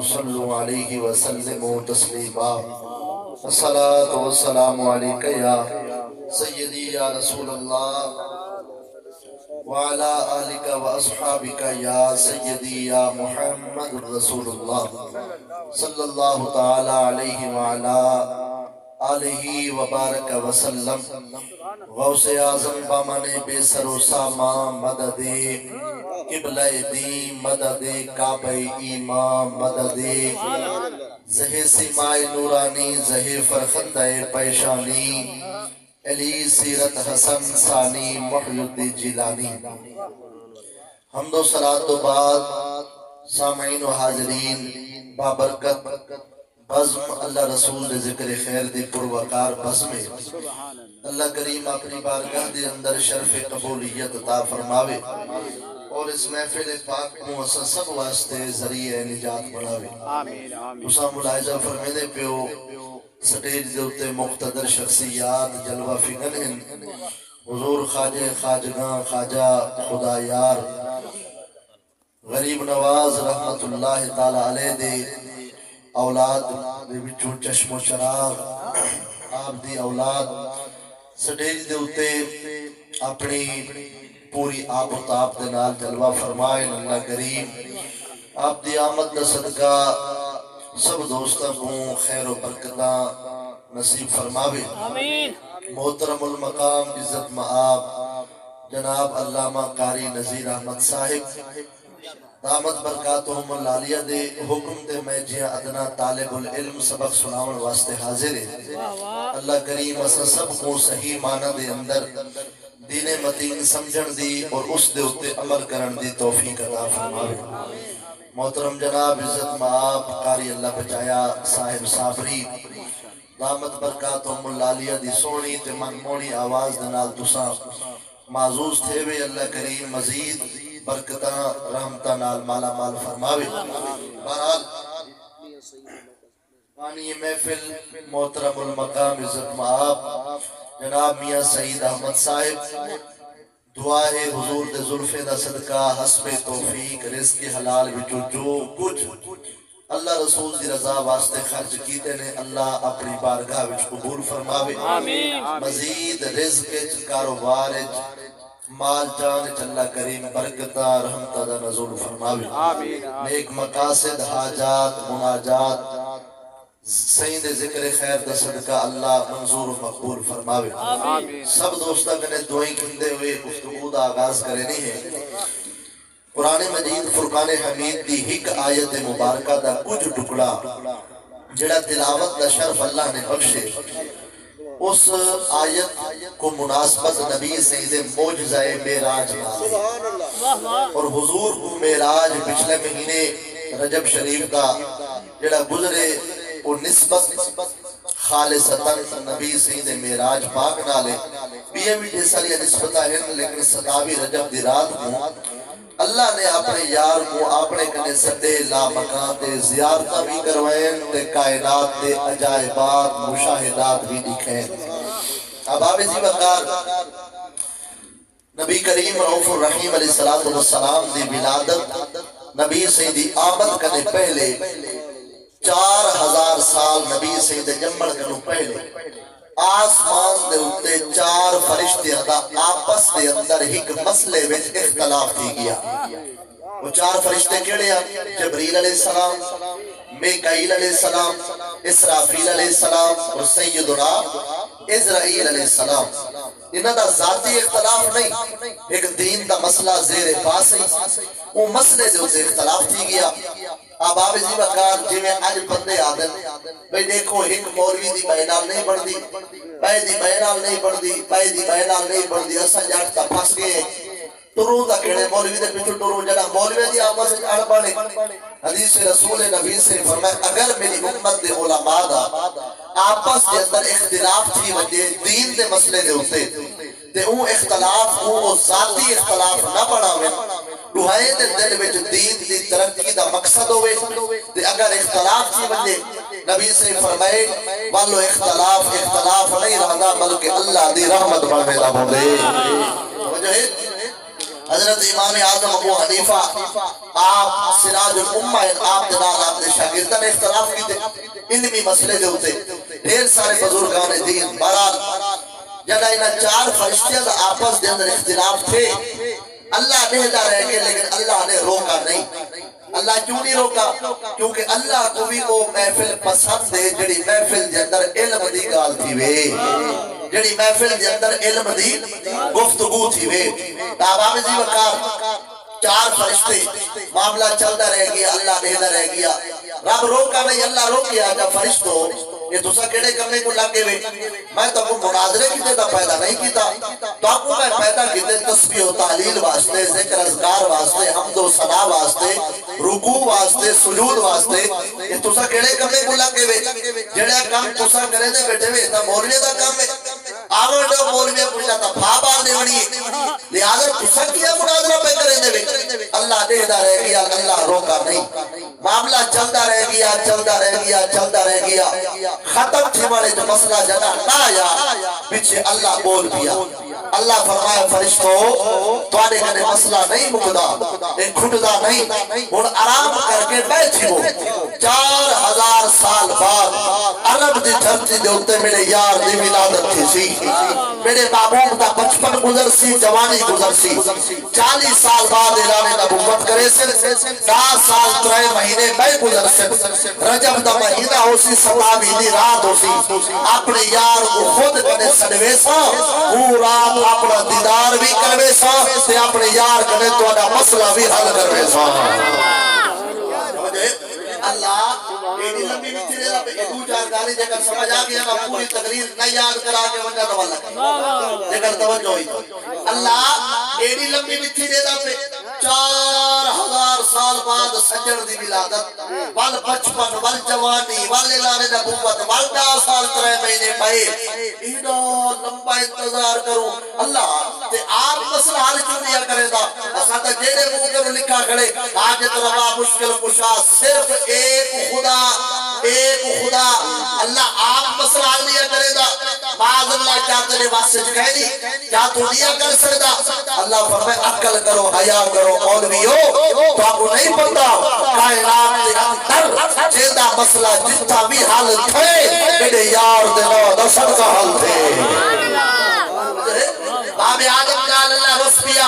صلوا علیہ وسلموا تسلیما الصلاۃ والسلام علیک یا سیدی یا رسول اللہ وعلى آلك وأصحابك يا سيدي يا محمد رسول الله صلى الله تعالى عليه وعلى آله وبارك وسلم غوث اعظم بامن بے سر و ساما مدد قبلہ دین مدد کعبہ ایمان مدد زہ سمائے نورانی زہ فرخندہ پیشانی علی سیرت حسن ثانی محی الدین جیلانی حمد و صلاۃ و بعد سامعین و حاضرین بابرکت بزم اللہ رسول دے ذکر خیر دے پروکار بزم اللہ کریم اپنی بارگاہ دے اندر شرف قبولیت عطا فرماوے اور اس محفل پاک کو اساں سب واسطے ذریعہ نجات بناوے اساں ملاحظہ فرمیدے پیو سٹیج دے اتے مقتدر شخصیات جلوہ فکر ہیں حضور خواجہ خواجگاں خواجہ خدا یار غریب نواز رحمت اللہ تعالی علیہ دے اولاد دے بچوں چشم و چراغ آپ دی اولاد سٹیج دے اتے اپنی پوری آپ و تاب دے نال جلوہ فرمائے اللہ کریم آپ دی آمد دا صدقہ سب دوستوں کو خیر و برکتہ نصیب فرماوے محترم المقام عزت مآب جناب علامہ قاری نذیر احمد صاحب دامت برکاتہم العالیہ دے حکم دے میں جیاں ادنا طالب العلم سبق سناون واسطے حاضر ہے اللہ کریم اسا سب کو صحیح معنی دے اندر دین متین سمجھن دی اور اس دے اتے عمل کرن دی توفیق عطا فرماوے محترم جناب عزت مآب قاری اللہ بچایا صاحب صابری دامت برکاتہم العالیہ دی سونی تے منمونی آواز دنال تساں معزوز تھے وے اللہ کریم مزید برکتہ رحمتہ نال مالا مال فرماوے بہرحال پانی محفل محترم المقام عزت مآب جناب میاں سعید احمد صاحب دعا ہے حضور دے ظلفے دا صدقہ حسب توفیق رزق حلال وچو جو کچھ اللہ رسول دی رضا واسطے خرچ کیتے نے اللہ اپنی بارگاہ وچ قبول فرماوے مزید رزق کاروبار مال جان اللہ کریم برکتہ رحمتہ دا نزول فرماوے نیک مقاصد حاجات مناجات سید ذکر خیر دا صدقہ اللہ منظور و مقبول فرماوے سب دوستہ کنے دعائیں کندے ہوئے گفتگو دا آغاز کرنی ہے قرآن مجید فرقان حمید دی ہک آیت مبارکہ دا کچھ ٹکڑا جڑا تلاوت دا شرف اللہ نے بخشے اس آیت کو مناسبت نبی سید موجزہ معراج اور حضور کو معراج پچھلے مہینے رجب شریف دا جڑا گزرے وہ نسبت خالصتاً نبی سید معراج پاک نالے بھی میٹھے سالیہ نسبتہ ہیں لیکن 27 رجب دی رات کو اللہ نے اپنے یار کو اپنے کنے سدے لا مکان تے زیارتہ بھی کروائیں تے کائنات تے عجائبات مشاہدات بھی دکھیں اب آبیزی وقار نبی کریم رؤوف الرحیم علیہ السلام دی ولادت نبی سیدی آمد کنے پہلے 4000 سال نبی سید جمڑ کنو پہلے آسمان دے اتے 4 فرشتے دا آپس دے اندر ایک مسئلے میں اختلاف تھی گیا وہ 4 فرشتے کیڑے ہیں جبریل علیہ السلام میکائیل علیہ السلام اسرافیل علیہ السلام اور سیدنا عزرائیل علیہ السلام انہاں دا ذاتی اختلاف نہیں ایک دین دا مسئلہ زیر پاس ہے وہ مسئلے دے اتے اختلاف تھی گیا اب آپ اسی وقار جی میں آج بندے آدن بھئی دیکھو ایک مولوی دی بینال نہیں بڑھ دی بھائی دی بینال نہیں بڑھ دی بھائی دی بینال نہیں بڑھ دی اسا جاٹتا پھنس گئے ترو دا کہنے مولوی دے پچھو ترو جنا مولوی دی آمد سے اڑ پانے حدیث رسول نبی سے فرمائے اگر میری امت دے علماء دا آپس دے اندر اختلاف تھی وجہ دین دے مسئلے دے ہوتے تے اون اختلاف وہ ذاتی اختلاف نہ بڑھاوے دعائیں دے دل وچ دین دی ترقی دا مقصد ہوئے تے اگر اختلاف تھی وجہ نبی سے فرمائے والو اختلاف نہیں رہنا بلکہ اللہ دی رحمت بڑھے دا بھولے وجہ حضرت امام اعظم ابو حنیفہ آپ سراج الامہ آپ دنال آپ نے شاگردان اختلاف کی تھے علمی مسئلے دے ہوتے ڈھیر سارے بزرگان دین بہرحال جڑا انہاں چار فرشتیاں دا آپس دے اندر اختلاف تھے اللہ نہدا رہ گئے لیکن اللہ نے روکا نہیں اللہ کیوں نہیں روکا کیونکہ اللہ کو بھی وہ محفل پسند ہے جڑی محفل دے اندر علم دی گال تھی وے جڑی محفل دے اندر علم دی گفتگو تھی وے تابا میں زی وقار چار فرشتے معاملہ چلتا رہ گیا اللہ نہدا رہ گیا رب روکا نہیں اللہ روک گیا جب فرشتوں یہ دوسرا کیڑے کرنے کو لگے ہوئے میں تو کو مناظرے کیتے دا پیدا نہیں کیتا تو آپ کو میں پیدا کیتے تسبیح و تعلیل واسطے ذکر اذکار واسطے حمد و ثنا واسطے رکوع واسطے سجود واسطے یہ دوسرا کیڑے کرنے کو لگے ہوئے جڑا کام دوسرا کرے دے بیٹھے ہوئے تا مولوی دا کام ہے آوڑ مولوی پوچھا تھا بابا نیوڑی لہذا دوسرا کیا مناظرہ پہ کرے دے بیٹھے اللہ دیدہ رہ گیا اللہ روکا نہیں معاملہ چلتا رہ گیا چلتا رہ گیا چلتا رہ گیا ختم تھے والے جو مسئلہ جنا نہ آیا پیچھے اللہ بول دیا اللہ فرمایا فرشتوں تو آنے کنے مسئلہ نہیں مکدا ایک کھٹدا نہیں اور آرام کر کے بیٹھی ہو 4000 سال بعد عرب دی دھرتی دے ہوتے میرے یار دی ولادت تھی سی میرے محبوب دا بچپن گزر سی جوانی گزر سی 40 سال بعد اعلان نبوت کرے سے 10 سال 3 مہینے میں گزر سے رجب دا مہینہ ہو سی سبابی دی رات ہو سی اپنے یار کو خود کنے سڑوے سا وہ رات اپنا دیدار بھی کروے سا تے اپنے یار کنے تو ادا مسئلہ بھی حل کروے سا اللہ ایڈی لمبی بھی تیرے دا پہ ایڈو جانکاری جے کر سمجھ آگیا نا پوری تقریر نہ یاد کرا کے ونجا دواللہ جے کر توجہ ہوئی اللہ ایڈی لمبی بھی تیرے دا پہ 4000 سال بعد سجڑ دی ولادت وال بچپن وال جوانی وال اعلان نبوت وال 10 سال 3 مہینے پائے ایڈا لمبا انتظار کروں اللہ تے آپ مسئلہ حال کیوں دیا کرے دا اساتا جیڑے منہ کے لکھا کھڑے آج روا مشکل کشا صرف ایک خدا اللہ آپ مسئلہ حال دیا کرے دا بعض اللہ کیا تیرے واسط کہہ دی کیا تو دیا کر سکتا اللہ فرمائے عقل کرو حیا کرو مولویو تو آپ کو نہیں پتا کائنات کے اندر جیدہ مسئلہ جتا بھی حال تھے میرے یار دنو دسر کا حل تھے باب آدم جال اللہ رسپیا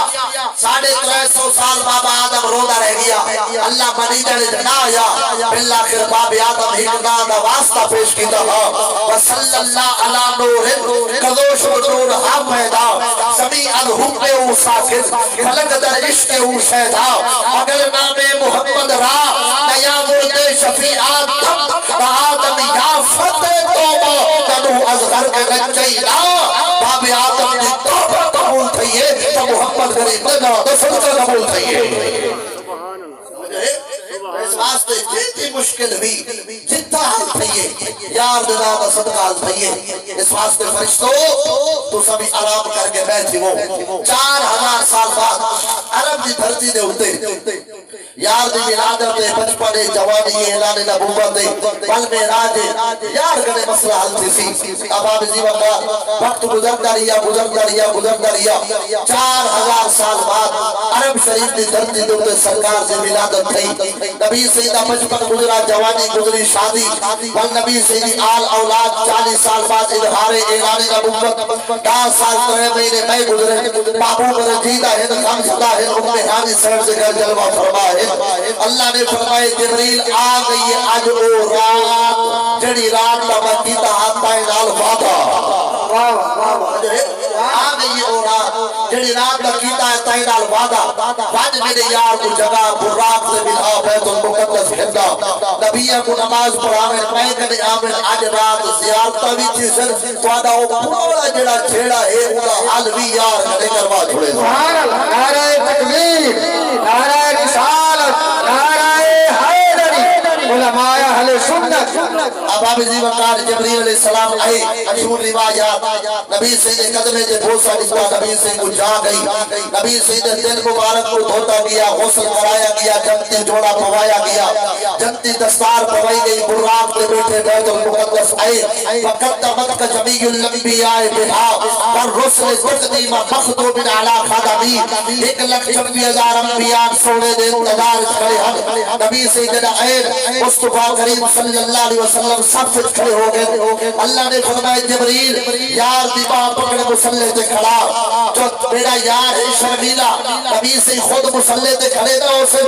350 سال بابا آدم رودا رہ گیا اللہ منیجہ نے جنا آیا بالآخر باب آدم حکمہ دا واسطہ پیش کی دہا وصل اللہ علی نور قدوش و نور ہم پیدا سمیع الحب او ساکت خلق در عشق او شہدہ اگر نام محمد را نیا مرد شفیعات تم آدم یا فتح توبہ تنو از غرق نجینا باب آدم نے توبہ قبول تھئیے تو محمد کریم نے نہ صدقہ قبول تھئیے اس واسطے جتنی مشکل بھی جتنا حل تھئیے یار دینا دا صدقہ حل تھئیے اس واسطے فرشتوں تو سبھی آرام کر کے بیٹھی ہو 4000 سال بعد عرب دی دھرتی دے ہوتے یار دی ولادت بچپن جوانی اعلان نبوت پل میں راج یار کنے مسئلہ حل تھی سی اب آپ اسی وقت گزرتا رہیا 4000 سال بعد عرب شریف دی دھرتی دے ہوتے سرکار دی ولادت تھی نبی سیدہ بچپن گزرا جوانی گزری شادی بل نبی سیدی آل اولاد 40 سال بعد اظہار اعلان نبوت 10 سال 3 مہینے میں گزرے محبوب رجیدہ ہند خم صدا ہند امتحانی سر سے گر جلوہ فرما ہے اللہ نے فرمائے جبریل آ گئی ہے آج او رات جڑی رات کا مکیتا آتا ہے نال وعدہ آ گئی ہے او رات جڑی رات کا کیتا ہے تائی نال وعدہ واج میرے یار کو جگہ براق سے ملا بیت المقدس کھندا نبی کو نماز پڑھاویں میں کنے آمن آج رات زیارتہ بھی تھی سر توڑا او پورا جڑا چھیڑا ہے اوڑا حال بھی یار کنے کروا چھوڑے سبحان اللہ نعرہ تکبیر نعرہ رسالت نعرہ حیدری علماء اہل سنت ابا بزی وقار جبریل علیہ السلام آئے مشہور روایات نبی سید قدمے جے بوسا ڈستا نبی سید کو جا گئی نبی سید دل مبارک کو دھوتا گیا غسل کرایا گیا جنتی جوڑا پوایا گیا جنتی دستار پوائی گئی براق کے بیٹھے بیت المقدس آئے وقدمت کا جمیع الانبیاء بہا والرسل تقدیم مخدوم علی خادمی 1,96,000 انبیاء سونے دے انتظار کھڑے ہیں نبی سیدنا عین مصطفیٰ کریم صلی اللہ علیہ وسلم سب سے کھڑے ہو گئے اللہ نے فرمایا جبریل یار دیبا پکڑ مسلح تے کھڑا جو میرا یار ہے شرمیلا نبی سے خود مسلح تے کھڑے نہ ہو سے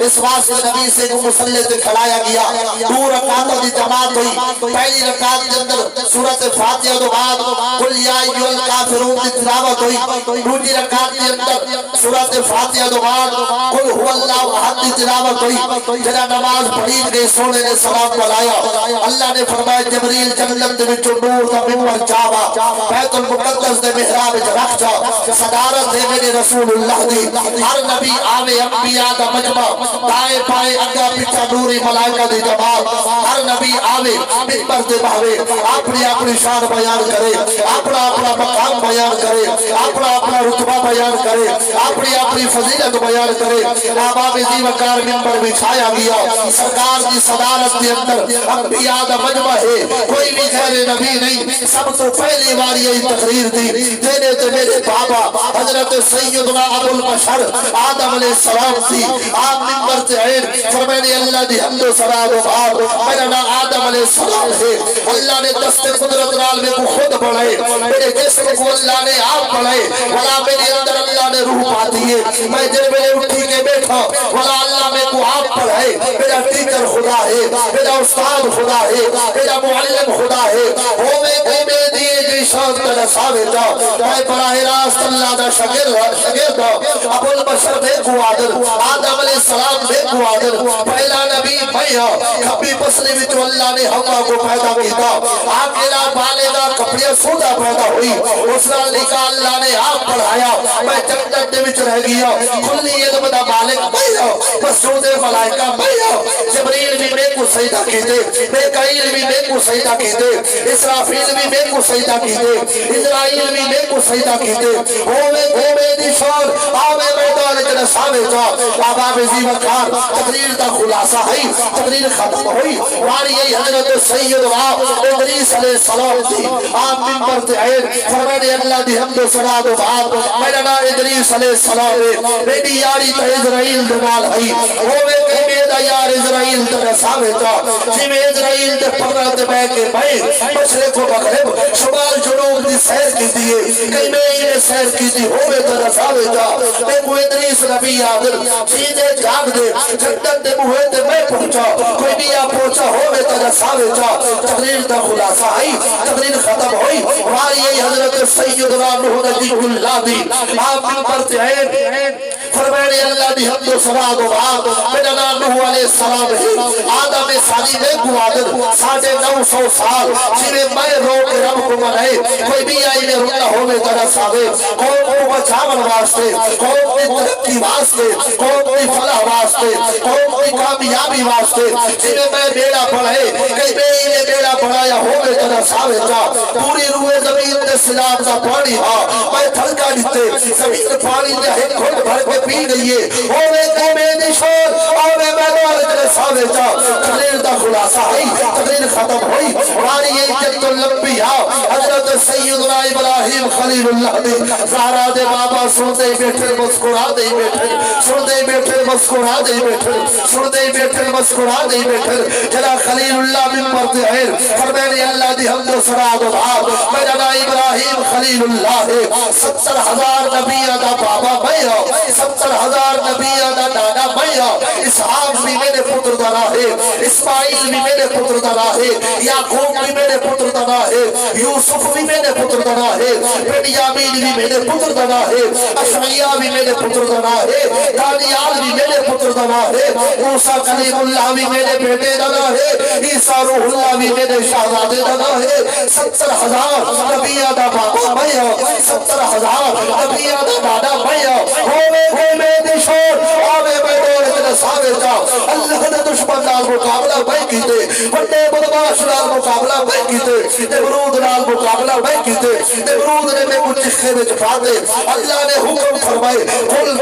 اس واسطے نبی سے کو مسلح تے کھڑایا گیا 2 رکعتوں دی جماعت ہوئی پہلی رکعت کے اندر سورۃ فاتحہ کے بعد قل یا ایھا الکافرون کی تلاوت ہوئی دوسری رکعت کے اندر سورۃ فاتحہ کے بعد قل هو اللہ احد کی تلاوت ہوئی جنا نماز پڑھی گئی سونے نے سلام بلایا اللہ نے فرمایا جبریل جنت دے وچوں نور دا منبر چاوا بیت المقدس دے محراب وچ رکھ جا صدارت ہے میرے رسول اللہ دی ہر نبی آوے انبیاء دا مجمع دائیں بائیں اگا پیچھے نوری ملائکہ دی جماعت ہر نبی آوے منبر تے بہوے اپنی اپنی شان بیان کرے اپنا اپنا مقام بیان کرے اپنا اپنا رتبہ بیان کرے اپنی اپنی فضیلت بیان کرے احباب دی وقار منبر بچھایا گیا سرکار دی صدارت کے اندر انبیاء دا مجمع ہے کوئی بھی غیر نبی نہیں سب تو پہلی بار یہ تقریر دی دینے تے میرے بابا حضرت سیدنا ابو البشر آدم علیہ السلام تھی آپ منبر تے عین فرمانے اللہ دی حمد و ثنا و باب میرا نام آدم علیہ السلام ہے اللہ نے دست قدرت نال میں کو خود بڑھائے میرے جسم کو اللہ نے آپ بڑھائے ولا میرے اندر اللہ نے روح پاتی ہے میں جن میں اٹھی کے بیٹھا ولا اللہ میں کو آپ پڑھائے میرا ٹیچر خدا ہے میرا استاد خدا ہے میرا معلم خدا ہے ہوئے میں دیئے جی شان تر ثابتا میں براہ راست اللہ دا شگرد ابو البشر بے قوادر آدم علیہ السلام بے قوادر پہلا نبی بھائیہ کبھی پسلی بھی تو اللہ نے ہوا کو پیدا کیتا آخرہ بالغہ کپڑے سودا پیدا ہوئی اس کا لکھا اللہ نے آپ پڑھایا میں جنت دے وچ رہ گیا کھلی علم دا بالغ بھائیہ مسجود ملائکہ بھائیہ جبریل بھی میں کو سجدہ کیتے میکائیل بھی میں کو سجدہ کیتے اسرافیل بھی میں کو سجدہ کیتے اسرائیل بھی میں کو سجدہ کیتے ہوئے دی شان آوے میدان جنہ ساویتا احباب زی وقار تقریر دا خلاصہ ہے تقریر ختم ہوئی واری یہی حضرت سید ادریس علیہ السلام تھی آپ منبر تے عین فرمانے اللہ دی حمد و ثنا و باب میرا نام ادریس علیہ السلام ہے میری یاری تا اسرائیل دمال ہے ہوئے کہ میرا یار اسرائیل تا ساویتا جی میں اسرائیل دے پکڑا تے بے کے بھائی مشرق و مغرب شمال جنوب دی سیر کی دیئے کئی میں انہیں سیر کی دی ہوئے تا رساویتا میں کو ادریس نبی آدر چیزیں جاگ دے جنت دے موہے تے میں پہنچا کوئی بھی آپ پہنچا ہوئے تا رساویتا تقریر دا خلاصہ آئی تقریر ختم ہوئی واری حضرت سیدنا نوح نبی اللہ دی آپ منبر تے عین فرمانے اللہ دی حمد و ثنا و باب میرا نام نوح علیہ السلام ہے آدم ثانی میں قوادر 950 سال جنہیں میں رو کے رب کو منائے کوئی بھی آئی میں رکنا ہوئے طرح ساوے قوم کو بچاون واسطے قوم کی ترقی واسطے قوم کی فلاح واسطے قوم کی کامیابی واسطے جنہیں میں بیڑا پڑھے کئی میں انہیں بیڑا پڑھایا ہوئے طرح ساوے جا پوری روئے زمین نے سلام کا پانی ہاں میں تھلکا دیتے زمین پانی نے ایک گھٹ بھر کے پی گئی ہے ہوئے قومے نشور ہوئے میدان جنہیں ساوے جا تقریر دا خلاصہ ہے تقریر ختم ہوئی واری جنت الانبیاء حضرت سیدنا ابراہیم خلیل اللہ نے زہرا دے بابا سنتے بیٹھے مسکرا دے بیٹھے سنتے بیٹھے مسکرا دے بیٹھے سنتے بیٹھے مسکرا دے بیٹھے جنا خلیل اللہ منبر تے عین فرمانے اللہ دی حمد و ثنا و باب میرا نام ابراہیم خلیل اللہ ہے 70,000 نبی دا بابا بھیا 70,000 نبی دا دادا بھیا اسحاق بھی میرے پتر دانا ہے اسماعیل بھی میرے پتر دانا ہے یعقوب بھی میرے پتر دانا ہے یوسف بھی میرے پتر دانا ہے بنیامین بھی میرے پتر دانا ہے اشعیاء بھی میرے پتر دانا ہے دانیال بھی میرے پتر دانا ہے موسیٰ کلیم اللہ بھی میرے بیٹے دانا ہے عیسیٰ روح اللہ بھی میرے شہزادے دانا ہے 70,000 نبی دا بابا بھیا 70,000 نبی دا دادا بھیا ہوئے میں دشور آوے میں دور اتنا ساوے جا اللہ نے دشمن نال مقابلہ میں کیتے بڑے بدماش نال مقابلہ میں کیتے نمرود نال مقابلہ میں کیتے نمرود نے میں کچھ چخے وچ پاتے اللہ نے حکم فرمائے قل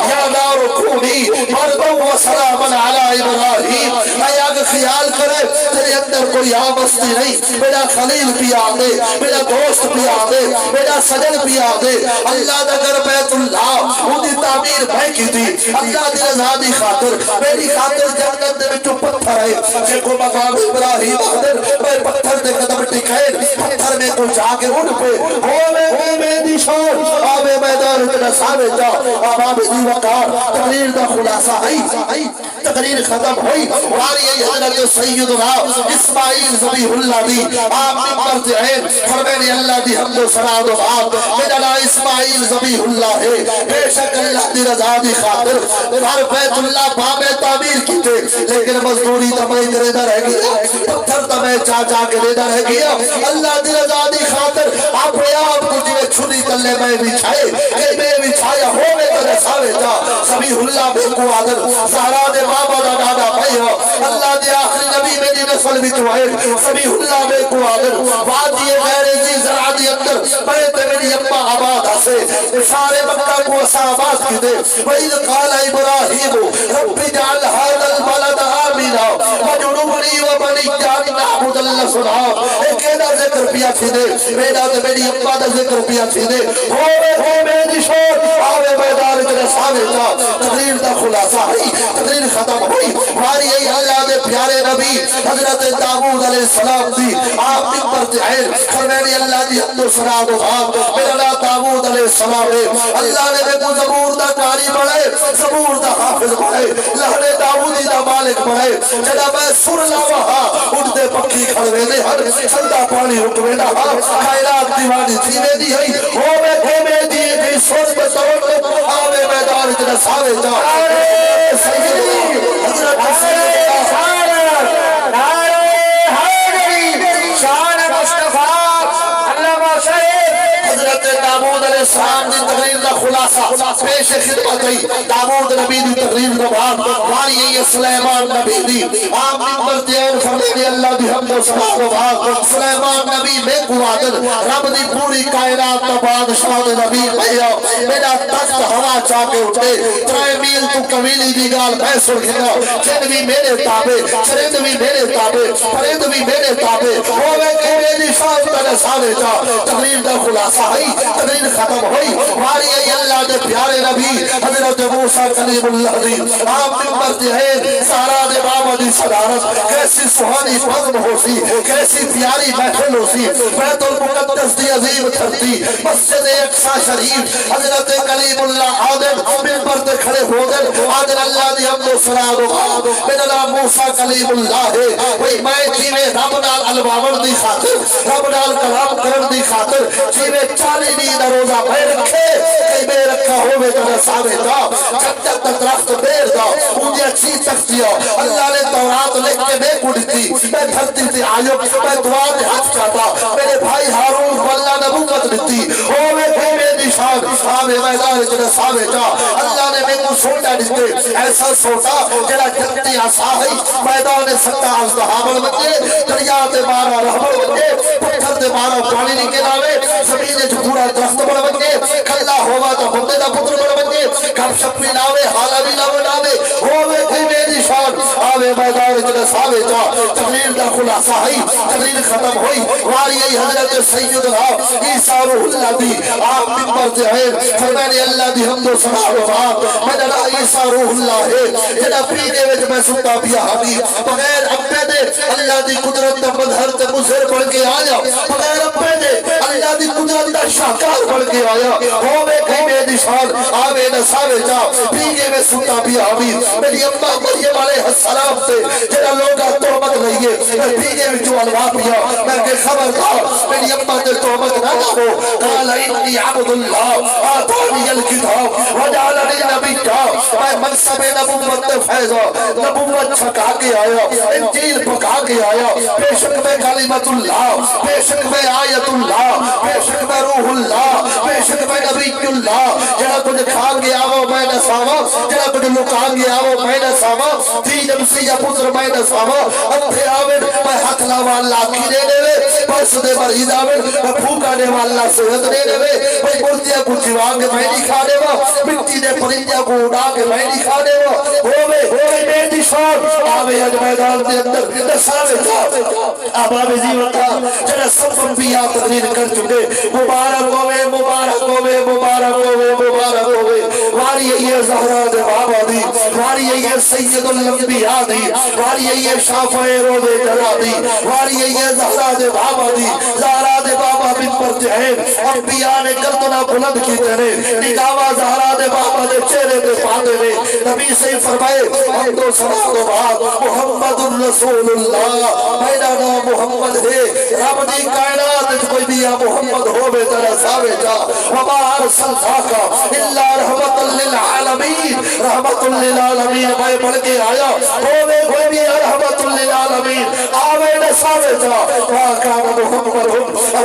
یا نار کونی بردا و سلاما علی ابراہیم اے آگ خیال کرے تیرے اندر کوئی آمستی نہیں میرا خلیل بھی آدے میرا دوست بھی آدے میرا سجن بھی آدے اللہ دا گھر بیت اللہ اودی تعمیر میں کی تھی اللہ دی رضا دی خاطر میری خاطر جنت دے وچوں پتھر ہے جے کو مقام ابراہیم آدر میں پتھر دے قدم ٹکائے پتھر میں کو جا کے اٹھ پہ ہوے میں دی شان آوے میدان تے سامنے جا آبا دی وقار تقریر دا خلاصہ ہے تقریر ختم ہوئی واری حضرت سیدنا اسماعیل ذبیح اللہ دی آپ منبر تے ہیں فرمانے اللہ دی حمد و ثنا و بات میرا نام اسماعیل ذبیح اللہ ہے بے شک اللہ دی رضا دی خاطر ہر بیت اللہ باب تعمیر کیتے لیکن مزدوری تمہیں کرے نہ رہ گیا پتھر تمہیں چاچا کے دے نہ رہ گیا اللہ دی رضا دی خاطر اپنے آپ کو جوے چھری تلے میں بچھائے کہ میں بچھایا ہو میں تو ساوے جا ذبیح اللہ بے کو آدر سہرا دے بابا دا دادا بھائی ہو اللہ دے آخری نبی میری نسل بھی تو ہے ذبیح اللہ بے کو آدر وادی غیر عزیز زرع دی اندر بڑے تے میری امہ آباد ہسے سارے مکہ کو اسا آباد کی دے وَإِذْ قَالَ إِبْرَاهِيمُ رَبِّ اجْعَلْ هَذَا الْبَلَدَ آمِنًا وَاجْنُبْنِي وَبَنِيَّ أَن نَعْبُدَ الْأَصْنَامَ ایک ایدا ذکر پیا تھی دے میرا تے میری امہ دا ذکر پیا تھی دے ہو میری شور آوے میدان جنہ سامنے جا تقریر دا خلاصہ ہے تقریر ختم ہوئی واری ای اللہ دے پیارے نبی حضرت داؤد علیہ السلام دی آپ منبر تے ہیں فرمانے اللہ دی حمد و ثنا و بات میرا نام داؤد علیہ السلام ہے اللہ نے میں کو زبور دا کاری بڑھے زبور دا حافظ بڑھے لہنے داؤدی دا مالک بڑھے جنہ میں سر لاوہا اٹھ دے پکی کھڑوے دے ہر چندہ پانی رکوے نہ خیرات دیوانی تھی میں دی ہے ہوئے میں دی دی سوچ میں توڑ آوے میدان جنہ ساوے جا سیدی حضرت سیدی نعرہ حیدری شان مصطفیٰ علامہ شہید حضرت داؤد علیہ السلام دی تقریر دا خلاصہ پیش خدمت ہے داؤد نبی دی تقریر دا بعد واری یہ سلیمان نبی دی آپ منبر دین فرمانے اللہ دی حمد و ثنا و بات سلیمان نبی میں قوادر رب دی پوری کائنات دا بادشاہ دے نبی بھیا میرا تخت ہوا چاہ کے اٹھے 3 میل تو قبیلی دی گال میں سن گیا جن بھی میرے تابے چرند بھی میرے تابے پرند بھی میرے تابے ہوئے کہ میری شاہد تنے ساوے جا تقریر دا خلاصہ ہے تقریر ختم ہوئی واری ای اللہ دے پیارے نبی حضرت موسیٰ کلیم اللہ دی آپ منبر تے ہیں سارا دے بابا دی صدارت کیسی سہانی بزم ہو سی کیسی پیاری محفل ہو سی بیت المقدس دی عظیم دھرتی مسجد اقصی شریف حضرت کلیم اللہ آدم منبر تے کھڑے ہو گئے آدم اللہ دی حمد و ثنا و بات میرا نام موسیٰ کلیم اللہ ہے وہی میں جیوے رب نال الواون دی خاطر رب نال کلام کرن دی خاطر جیوے 40 دن روزہ پہ رکھے کئی بے رکھا ہوئے تو سامنے جا جب تک درخت بیر دا مجھے اچھی تختیا اللہ نے تورات لکھ کے میں کڑتی میں دھرتی تھی آئیو میں دعا میں ہاتھ چاہتا میرے بھائی ہارون کو اللہ نبوت دیتی ہوئے بھی میں نشان آمیں میدان جنہ سامنے جا اللہ نے میں کو سوٹا دیتے ایسا سوٹا جنہ جنتی آساہی میدان سکتا ازدہامل بچے دریا دے مارا رحمل بچے پتھر دے مارا پانی نکلاوے زمین جو پورا درخت بڑا بچے کھلا ہوا تو بندے دا پتر بڑا بچے کب شک بھی لاوے حالا بھی لاوے ہوئے کہ میری شان آوے میدان جنہ ساوے جا تقریر دا خلاصہ ہے تقریر ختم ہوئی واری ای حضرت سیدنا عیسیٰ روح اللہ دی آپ منبر تے ہیں فرمانے اللہ دی حمد و ثنا و بات میرا عیسیٰ روح اللہ ہے جنہ پینے وچ میں سنتا پیا حبیب بغیر اپنے دے اللہ دی قدرت دا مظہر تے مظہر بڑھ کے آیا بغیر اپنے دے اللہ دی قدرت دا شاہکار بڑھ کے آیا ہوئے کہ میں نشان آوے نہ ساوے جا پینے میں سنتا پیا حبیب میری امہ مریم علیہ السلام سے جنہ لوگا تحمت رہیے میں پینے میں جو علوہ پیا میں کہ خبردار میری امہ دے تحمت نہ لگو قال انی عبد اللہ آتانی الکتاب وجعلنی نبی کا میں منصب نبوت فیضا نبوت چھکا کے آیا انجیل پکا کے آیا، بے شک میں کلمت اللہ، بے شک میں آیت اللہ، بے شک میں روح اللہ، بے شک میں نبی اللہ، جڑا کچھ کھا گیا وہ میں نہ ساوا، جڑا کچھ لکا گیا وہ میں نہ ساوا، تھی جمسی یا پتر میں نہ ساوا، اتھے آویں میں ہاتھ لاوا اللہ کی دے دے، پرس دے مریض آویں میں بھوکا دے والا صحت دے دے، میں مردیا کو جوا کے میں نہیں کھا دے وا، مٹی دے پرندیا کو اڑا کے میں نہیں کھا دے وا، ہووے ہووے میری شان آوے اج میدان دے اندر دساوے جا آباب زیوتا جڑا سب انبیاء تقریر کر چکے، مبارک ہوئے مبارک ہوئے مبارک ہوئے مبارک ہوئے، واری یہ زہرا دے بابا دی، واری یہ سید الانبیاء دی، واری یہ شافع روض جلا دی، واری یہ زہرا دے بابا دی، زہرا دے بابا بن پر جہین انبیاء نے گردنا بلند کی تیرے نگاوا زہرا دے بابا دے چہرے دے پاتے نے نبی سے فرمائے ہم تو سنا دو بعد محمد الرسول اللہ، میرا نام محمد ہے، رب دی کائنات کوئی بھی محمد ہو بے ترہ ساوے جا، وما ارسلناک الا رحمت للعالمین، رحمت للعالمین میں پڑھ کے آیا، ہو بے کوئی بھی رحمت للعالمین آوے نہ ساوے جا، وَكَانَ مُحَمَّدٌ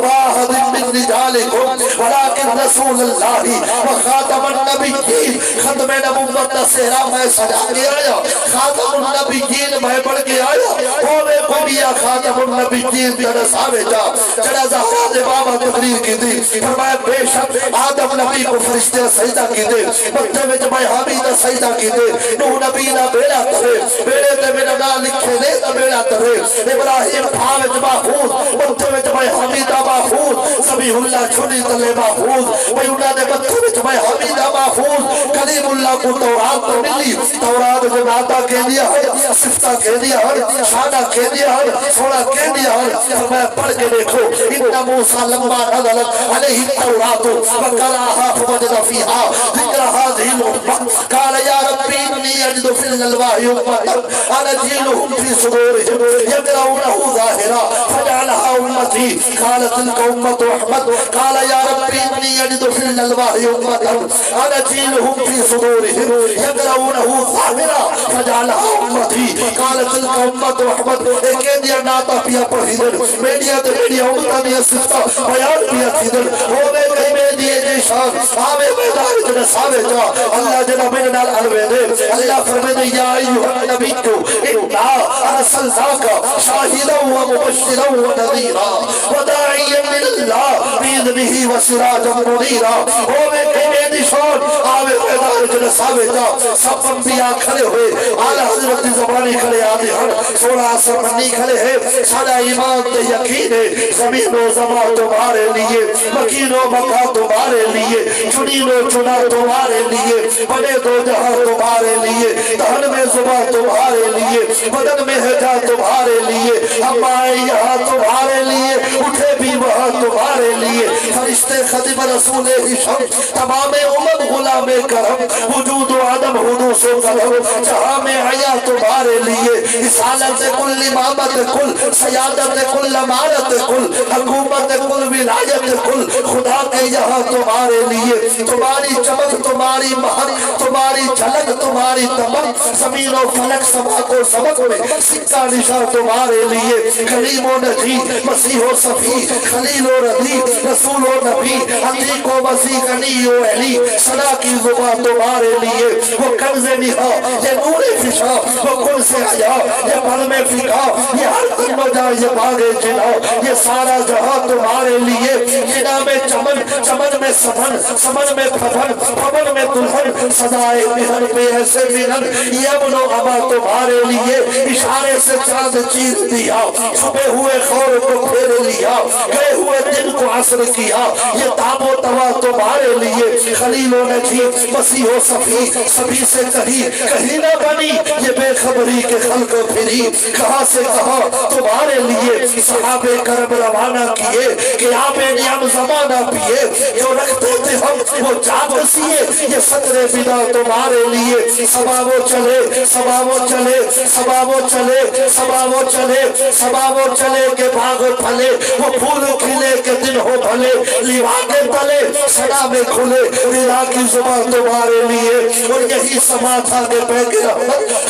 وَاحِدٌ مِّن رِجَالِكُمْ وَلَٰكِنَّ رَسُولَ اللَّهِ وَخَاتَمَ النَّبِيِّينَ، ختم نبوت کا صحرا میں سجا کے آیا، خاتم النبیین میں پڑھ کے آیا، ہووے کوئی خاتم النبیین تر ساوے جا، جڑا زہرا دے بابا تقریر کی دی، فرمایا بے شک آدم نبی کو فرشتے سجدہ کی دے، مدھے میں جمعی حمید سجدہ کی دے، نوح نبی نہ بیڑا کرے، بیڑے تے میرا نام لکھے دے تا بیڑا کرے، ابراہیم بھاوے محفوظ، مدھے میں جمعی حمیدہ محفوظ، سبیح اللہ چھوڑی تلے محفوظ، ویونا نے مدھے میں جمعی حمیدہ محفوظ، کلیم اللہ کو تورات تو ملی، تورات جب آتا کہہ دیا ہے، صفتہ کہہ دیا ہے، شانہ کہہ دیا ہے، سوڑا کہہ دیا ہے، میں پڑھ کے دیکھو انہا موسیٰ لما نظلت علیہ التورات وقرآہا فوجد فیہا ذکر هذه الامت قال یا ربی انی اجد فی الالواح امتا انا جیلہم فی صدورہم یقرؤنہ ظاہرا فجعلہا امتی قال تلک امت احمد قال یا ربی انی اجد فی الالواح امتا انا جیلہم فی صدورہم یقرؤنہ ظاہرا فجعلہا امتی قال تلک امت احمد ایک دیا ناتا پیا پڑھیدر میڈیا تے میڈیا امتا دیا صفتہ بیان پیا تھیدر ہووے کئی میں دیئے جیشان آوے میدان جنہ ساوے جا اللہ جنہ میرے نال علوے دے اللہ فرمے دے یا ایوہ نبی کو انا ارسلناک شاہدا و مبشرا و نذیرا وداعیا من اللہ بیذنہ و سراجا منیرا ہووے کئی میں دیشان آوے میدان جنہ ساوے جا سب انبیاء کھڑے ہوئے اعلی حضرت زبانی کھڑے آتے ہیں 16 سمنی کھڑے ہیں سارا ایمان تے یقین ہے زمین و زمان تمہارے لیے مکین و مکہ تمہارے لیے چنین و چنا تمہارے لیے بڑے دو جہاں تمہارے لیے دہن میں زبان تمہارے لیے بدن میں ہجا تمہارے لیے ہم آئے یہاں تمہارے لیے اٹھے بھی وہاں تمہارے لیے فرشتے خطب رسول حشم تمام امم غلام کرم وجود و عدم حدوث و کرم جہاں میں آیا تمہارے لیے رسالت کل امامت کل سیادت کل امارت کل حکومت کل ولایت کل خدا کے یہاں تمہارے لیے تمہاری چمک تمہاری مہر تمہاری جھلک تمہاری تمک زمین و فلک سما کو سبق میں سکہ نشان تمہارے لیے کریم و نجی مسیح و صفی خلیل و ردی رسول و نبی عتیق و مسیح غنی و علی صدا کی زبان تمہارے لیے وہ کنز نہا یہ نور فشا وہ کل سے آیا یہ پل میں فکا یہ ہر دن مجا یہ باغے جنا یہ سارا جہاں تمہارے لیے جنا میں چمن چمن میں سمن سمن میں پھبن پھبن میں دلہن سزائے مہن پہ ایسے مہن یہ امن و اما تمہارے لیے اشارے سے چاند چیر دیا چھپے ہوئے خور کو پھیر لیا گئے ہوئے دن کو عصر کیا یہ تاب و توا تمہارے لیے خلیل و نجی مسیح و صفی سبھی سے کہیں نہ بنی یہ بے خبری کے خلق پھری کہاں سے کہاں تمہارے لیے صحابہ کرم روانہ کیے کہ آپ نعم زمانہ پیے جو رکھتے تھے ہم وہ چادر سیے، یہ صدر بدا تمہارے لیے، سبابو چلے سبابو چلے سبابو چلے سبابو چلے سبابو چلے کہ بھاگ پھلے، وہ پھول کھلے کہ دن ہو بھلے، لیوا کے تلے صدا میں کھلے، رضا کی زبان تمہارے لیے۔ اور یہی سما تھا کہ پہ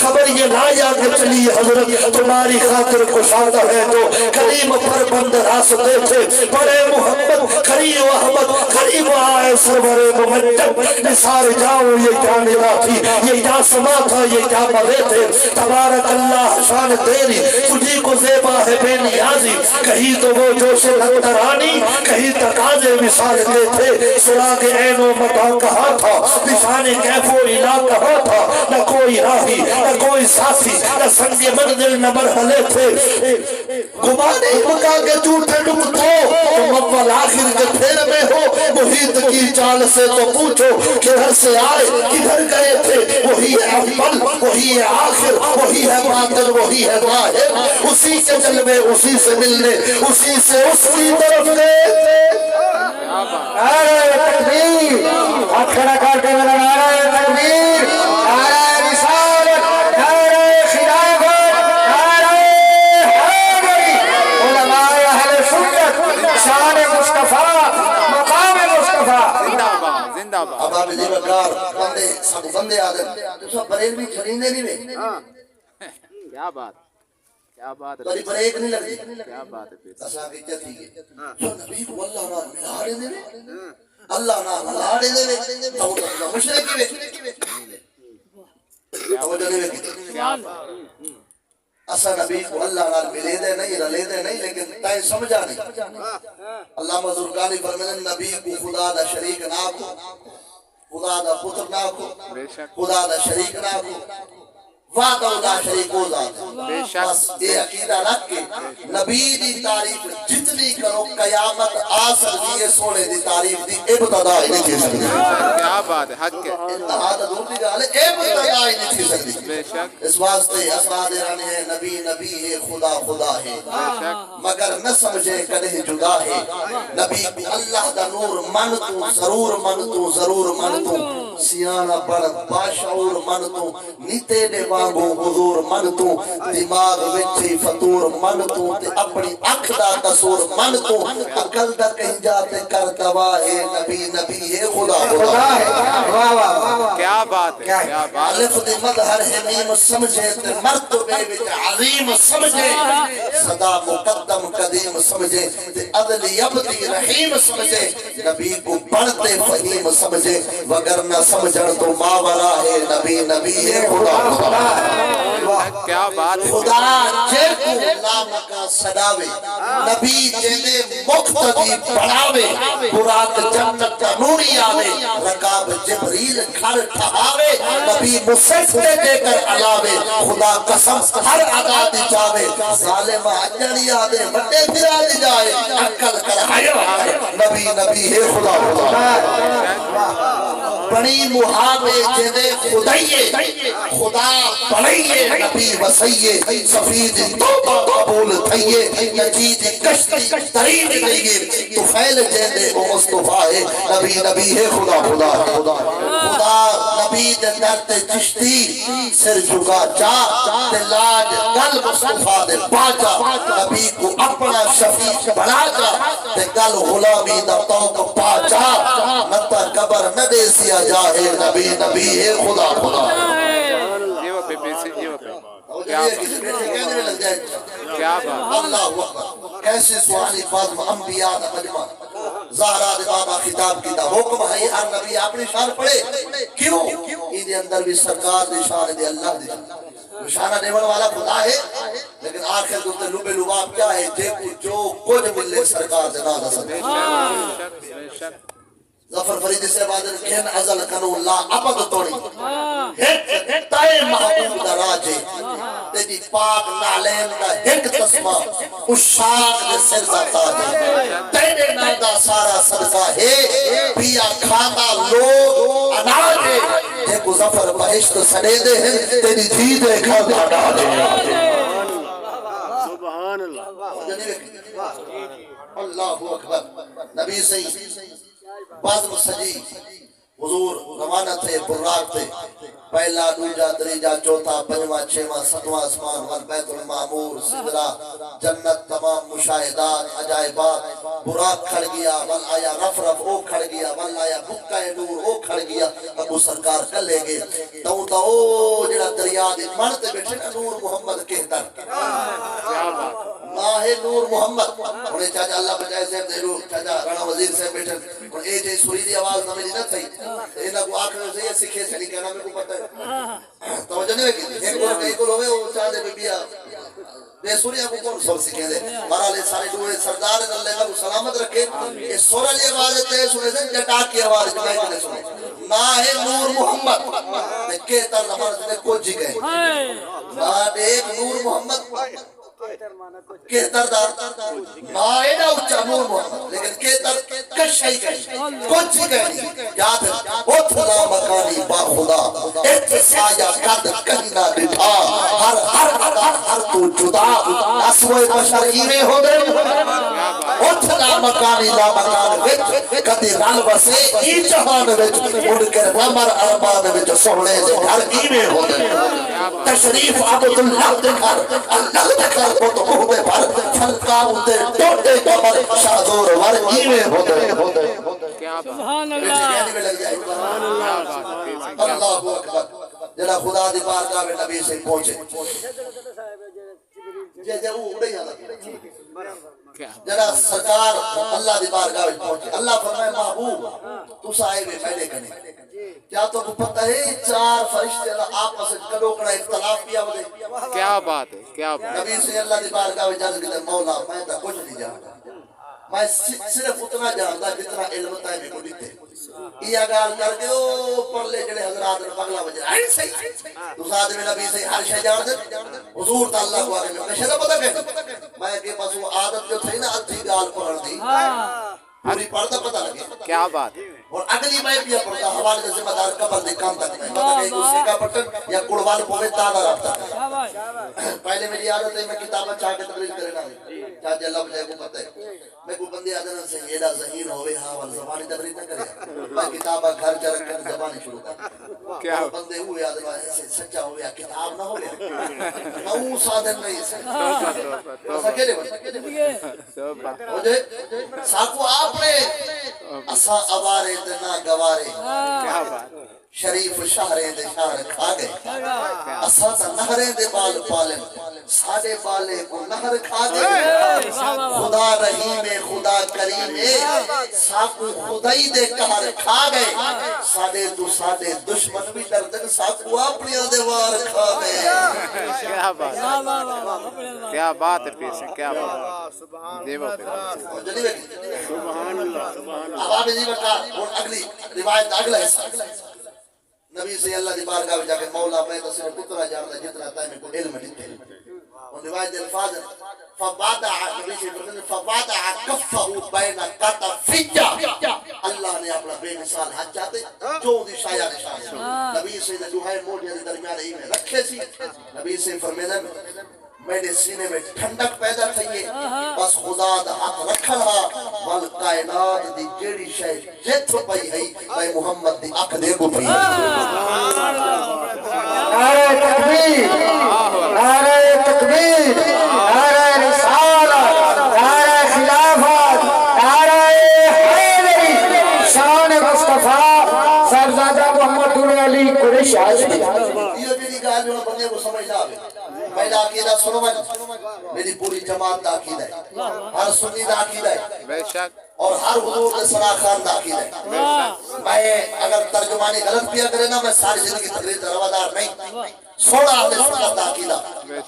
خبر یہ لایا کہ چلی حضرت تمہاری خاطر کشادہ ہے تو کریم پر بند راستے تھے، بڑے محمد کریم احمد قریب آئے سرور ممجد، نثار جاؤ یہ کیا ندا تھی، یہ کیا سما تھا، یہ کیا مدے تھے، تبارک اللہ شان تیری تجھی کو زیبا ہے بے نیازی، کہیں تو وہ جوش لندرانی، کہیں تقاضے مثال کے تھے، سراغ عین و متا کہا تھا، نشان کیف و الہ کہا تھا، نہ کوئی راہی نہ کوئی ساسی، نہ سنگ منزل نہ مرحلے تھے، گمانے مکا کے جھوٹے ڈکتو تم اول آخر کے پھیر میں ہو، محیط کی چال سے تو پوچھو کہ گھر سے آئے کدھر گئے تھے، وہی ہے اول وہی ہے آخر وہی ہے باطن وہی ہے ظاہر، اسی کے جلوے اسی سے ملنے اسی سے اس کی طرف گئے۔ نعرہ تکبیر، ہاتھ کھڑا کر کے نعرہ تکبیر، نعرہ رسالت، نعرہ خلافت، نعرہ حیدری، علماء اہل سنت، شان مصطفیٰ، مقام مصطفیٰ زندہ باد زندہ باد۔ اب آپ جی بکار بندے سب بندے آدم تو سب بریل بھی چھڑیندے نہیں میں، کیا بات کیا بات بری بریک نہیں لگتی، کیا بات ہے پھر اسا کی کیا تھی گئے جو نبی کو اللہ نال ملاڑے دے اللہ نال ملاڑے دے تو اللہ مشرکی وے توجہ نہیں وے اسا نبی کو اللہ نال ملے دے نہیں رلے دے نہیں، لیکن تائیں سمجھا نہیں۔ علامہ زرقانی فرمائے نبی کو خدا دا شریک نہ کو، خدا دا پتر نہ کو، خدا دا شریک نہ کو، وعدہ لا شریک ہو ذات، بس یہ عقیدہ رکھ کے نبی دی تعریف جتنی کرو قیامت آسر دیئے سونے دی تعریف دی ابتدا ہی نہیں تھی سکتی، کیا بات ہے، حق ہے، انتہا دا دور دی گالے ابتدا ہی نہیں تھی سکتی۔ اس واسطے اسواد رانے ہیں نبی نبی ہے خدا خدا ہے، مگر نہ سمجھے کدے جدا ہے، نبی کو اللہ دا نور منتوں ضرور منتوں ضرور منتوں، سیانہ بڑھ باشعور منتوں، نیتے نے مانگو حضور منتوں، دماغ وچھی فطور منتوں، تے اپنی اکھ دا قصور منتوں، عقل دا کہیں جاتے کر دوا ہے نبی نبی ہے خدا خدا ہے۔ کیا بات ہے، کیا بات ہے، الف دی مظہر ہے میم سمجھے تے مرتبے وچ عظیم سمجھے، صدا مقدم قدیم سمجھے تے عدل ابدی رحیم سمجھے، نبی کو پڑھتے فہیم سمجھے، وگرنہ سمجھن تو ماورا ہے نبی نبی ہے خدا خدا ہے۔ کیا بات ہے، خدا جے کو لامکا صداوے، نبی جینے مقتدی بڑھاوے، براق جنت کا نوری آوے، رکاب جبریل گھر ٹھہاوے، نبی مسجدے دے کر علاوے، خدا قسم ہر ادا دی جاوے، ظالم اجڑی آدے بڑے پھرا دی جائے، عقل کر حیوان نبی نبی ہے خدا خدا ہے۔ بڑی محابے جدے خدایے خدا بڑھئیے نبی وسیعے، سفید توبہ قبول تھئیے، نجید کشتی ترین لئیے، تو فیل جیندے وہ مصطفیٰ ہے نبی نبی ہے خدا خدا ہے۔ خدا نبی دے درد چشتی سر جھگا جا تے لاج گل مصطفیٰ دے باجا، نبی کو اپنا شفیع بڑھا جا تے گل غلامی دا توق پا جا، نتا قبر نہ دے سیا جاہے نبی نبی ہے خدا خدا ہے۔ کیا بات، اللہ اکبر، کیسے سوالی فاطمہ انبیاء دا مجمع، زہرا دے بابا خطاب کی دا حکم ہے ہر نبی اپنی شان پڑھے، کیوں؟ ان اندر بھی سرکار دی شان دے اللہ دی شانہ دیون والا خدا ہے، لیکن آخر دوتے لبے لباب کیا ہے، جے کو جو کچھ ملے سرکار دے نادا سکتے۔ ظفر فرید سے بادر کھین ازل کنو اللہ عبد توڑی، ہٹ تائے محبوب دا راجے، تیجی پاک نالین دا ہٹ تسمہ، اس شاک دے سر دا تاجے، تیرے نادا سارا صدقہ ہے، پیا کھانا لوگ اناجے، دیکھو ظفر بہشت سڑے دے ہیں، تیری جی دے کھانا ڈالے۔ سبحان اللہ، اللہ اکبر، نبی صحیح بازم سجی حضور روانہ تھے براق تھے پہلا دوجا دریجا چوتھا پنجواں چھواں ستواں آسمان ول بیت المعمور سدرہ جنت تمام مشاہدات عجائبات براق کھڑ گیا ول آیا رف رف او کھڑ گیا ول آیا بکہ نور او کھڑ گیا ابو سرکار کر لے گے تو او جڑا دریا دی مرتے بیٹھے نا نور محمد کہتا ماہ نور محمد انہیں چاچا اللہ بچائے صاحب دیرو چاچا رانا وزیر صاحب بیٹھے اور اے جے سوری دی آواز نہ میری نہ تھی اینا کو آخر سے یہ سکھے چھڑی کہنا میں کو پتہ ہے توجہ نہیں ہوگی ایک کو ہوئے وہ چاہ دے بی بیا بے سوریہ کو کون سب سکھے دے مارالے سارے دوئے سردار اللہ کو سلامت رکھے یہ سورہ لی آواز تے سنے سے جٹا کی آواز جمائی جنے سنے ماہ نور محمد کہ تر نمار جنے کو جی گئے ماہ ایک نور محمد کہتر دار مائنہ اچھا نور محمد لیکن کہتر کشائی کہیں کچھ کہیں یاد ہے اتنا مکانی با خدا اتسایا قد کہیں نہ بٹھا ہر تو جدا اسوئے بشر ایمیں ہو دے اتنا مکانی لا مکان وچ کدی رل وسے ای جہان وچ اڑ کر ومر اربان وچ سوڑے دے گھر ایمیں ہو دے تشریف عبداللہ دے گھر اللہ دے گھر کو تو محبے پر چھلکا ہوتے ٹوٹے کمر شاہدور ور ایوے ہوتے سبحان اللہ اللہ اکبر جڑا خدا دی بارگاہ میں نبی سے پہنچے جیسے وہ اڑے جانا جڑا سرکار اللہ دی بارگاہ میں پہنچے اللہ فرمائے محبوب تو سائے میں پہلے کنے کیا تو کو پتہ ہے چار فرشتے آپس کڑو کڑا اختلاف کیا ہوئے کیا بات ہے کیا بات نبی سے اللہ دی بارگاہ میں جانے کے مولا میں تا کچھ نہیں جانتا میں صرف اتنا جانتا جتنا علم تا ہے میں کو دیتے یہ گال کر کے او پڑھ لے جڑے حضرات نے پگلا بجے آئی صحیح تو ساتھ میں نبی سے ہر شے جان دے حضور تا اللہ کو آگے میں کشے دا پتہ کہ میں کے پاس وہ عادت جو تھی نا ادھی گال پڑھ دی پوری پڑھتا پتہ لگے کیا بات ہے اور اگلی میں بھی پڑھتا حوالے سے ذمہ دار قبر دے کام تک میں پتہ کہ اس کا پٹن یا قربان پوے تالا رابطہ پہلے میری عادت ہے میں کتابیں چاہ کے تقریر کرنا چاہتے اللہ بجائے کو پتہ ہے میں کو بندی آدھنا سے یہ دا ذہین ہوئے ہاں وال زبانی تقریر نہ کرے میں کتابہ گھر جا رکھ کر زبانی شروع کر کیا بندے ہوئے آدھنا ایسے سچا ہوئے کتاب نہ ہوئے نو سادن نہیں سے ایسا کہے بندے مجھے ساکو آپ نے اسا عوارے دنا گوارے کیا بات شریف شہریں دے شہر کھا گئے اسا تا نہریں دے بال پالن ساڑے بالے کو نہر کھا گئے خدا رحیم خدا کریم ساکو خدای دے کہر کھا گئے ساڑے تو ساڑے دشمن بھی دردن ساکو اپنی دیوار کھا گئے کیا بات کیا بات ہے پیسے کیا بات دیو سبحان اللہ اب آپ اسی بتا اور اگلی روایت اگلا حصہ نبی سے اللہ دی بارگاہ میں جا کے مولا میں تو صرف اتنا جانتا جتنا تھا میں کو علم دیتے اور روایت الفاظ فوادع کفہ بین کتفیہ اللہ نے اپنا بے مثال ہاتھ چاہتے جو دی شایع نشان نبی سے دعائیں موڑیاں درمیان ہی میں رکھے سی نبی سے فرمیدن میرے سینے میں ٹھنڈک پیدا تھئیے بس خدا دا حق رکھا رہا والکائنات دی جیڑی شے جت پئی ہے میں محمد دی اکھ دے کو پئی نعرہ تکبیر نعرہ تکبیر نعرہ رسالت نعرہ خلافت نعرہ حیدری شان مصطفیٰ سرزادہ محمد علی قریش ہاشمی یہ میری گال میں بندے کو سمجھ نہ آئے میرا عقیدہ سنو میری پوری جماعت دا عقیدہ ہے ہر سنی دا عقیدہ ہے بے شک اور ہر حضور کے سراخان دا عقیدہ ہے میں اگر ترجمانی غلط کیا کرے نا میں ساری زندگی تقریر روادار نہیں سوڑا اہل سنت دا عقیدہ